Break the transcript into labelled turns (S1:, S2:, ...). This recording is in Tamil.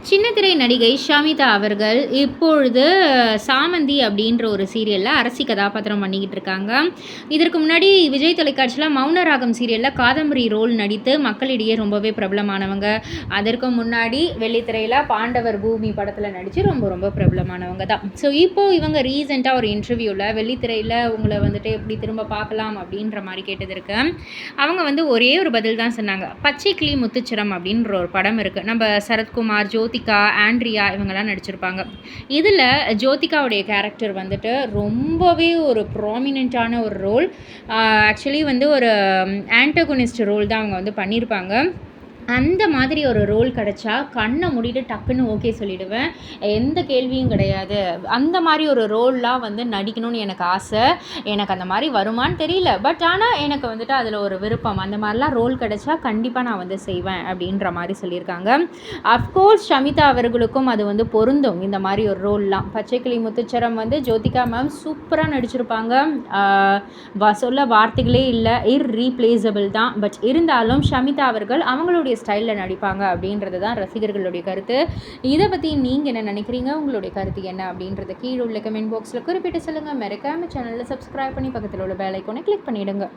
S1: சின்னத்திரை நடிகை ஷமிதா அவர்கள் இப்பொழுது சாமந்தி அப்படின்ற ஒரு சீரியலில் அரசி கதாபாத்திரம் பண்ணிக்கிட்டு இருக்காங்க. இதற்கு முன்னாடி விஜய் தொலைக்காட்சியில் மௌனராகம் சீரியலில் காதம்பரி ரோல் நடித்து மக்களிடையே ரொம்பவே பிரபலமானவங்க. அதற்கு முன்னாடி வெள்ளித்திரையில் பாண்டவர் பூமி படத்தில் நடித்து ரொம்ப ரொம்ப பிரபலமானவங்க தான். ஸோ இப்போது இவங்க ரீசெண்டாக ஒரு இன்டர்வியூவில் வெள்ளித்திரையில் உங்களை வந்துட்டு எப்படி திரும்ப பார்க்கலாம் அப்படின்ற மாதிரி கேட்டதற்கு அவங்க ஒரே ஒரு பதில் தான் சொன்னாங்க. பச்சை கிளி முத்துச்சிரம் அப்படின்ற ஒரு படம் இருக்குது. நம்ம சரத்குமார், ஜோதிகா, ஆண்ட்ரியா இவங்கெல்லாம் நடிச்சிருப்பாங்க. இதில் ஜோதிகாவுடைய கேரக்டர் ரொம்பவே ஒரு ப்ராமினெண்ட்டான ஒரு ரோல். ஆக்சுவலி ஒரு ஆன்டகோனிஸ்ட் ரோல் தான் அவங்க பண்ணியிருப்பாங்க. அந்த மாதிரி ஒரு ரோல் கிடச்சா கண்ணை மூடிட்டு டக்குன்னு ஓகே சொல்லிவிடுவேன். எந்த கேள்வியும் கிடையாது. அந்த மாதிரி ஒரு ரோல்லாம் நடிக்கணும்னு எனக்கு ஆசை. எனக்கு அந்த மாதிரி வருமானு தெரியல. பட் ஆனால் எனக்கு அதில் ஒரு விருப்பம். அந்த மாதிரிலாம் ரோல் கிடச்சா கண்டிப்பாக நான் செய்வேன் அப்படின்ற மாதிரி சொல்லியிருக்காங்க. அஃப்கோர்ஸ் ஷமிதா அவர்களுக்கும் அது பொருந்தும். இந்த மாதிரி ஒரு ரோல்லாம் பச்சைக்கிளி முத்துச்சரம் ஜோதிகா மேம் சூப்பராக நடிச்சிருப்பாங்க. சொல்ல வார்த்தைகளே இல்லை, இர்ரீப்ளேசபிள் தான். பட் இருந்தாலும் ஷமிதா அவர்கள் அவங்களுடைய ஸ்டைலில் நடிப்பாங்க அப்படின்றது தான் ரசிகர்களுடைய கருத்து. இதை பற்றி நீங்கள் என்ன நினைக்கிறீங்க? உங்களுடைய கருத்து என்ன அப்படின்றத கீழே உள்ள கமெண்ட் பாக்ஸில் குறிப்பிட்டு சொல்லுங்கள். மறக்காம சேனலில் சப்ஸ்கிரைப் பண்ணி பக்கத்தில் உள்ள பெல் ஐகானை கிளிக் பண்ணிவிடுங்க.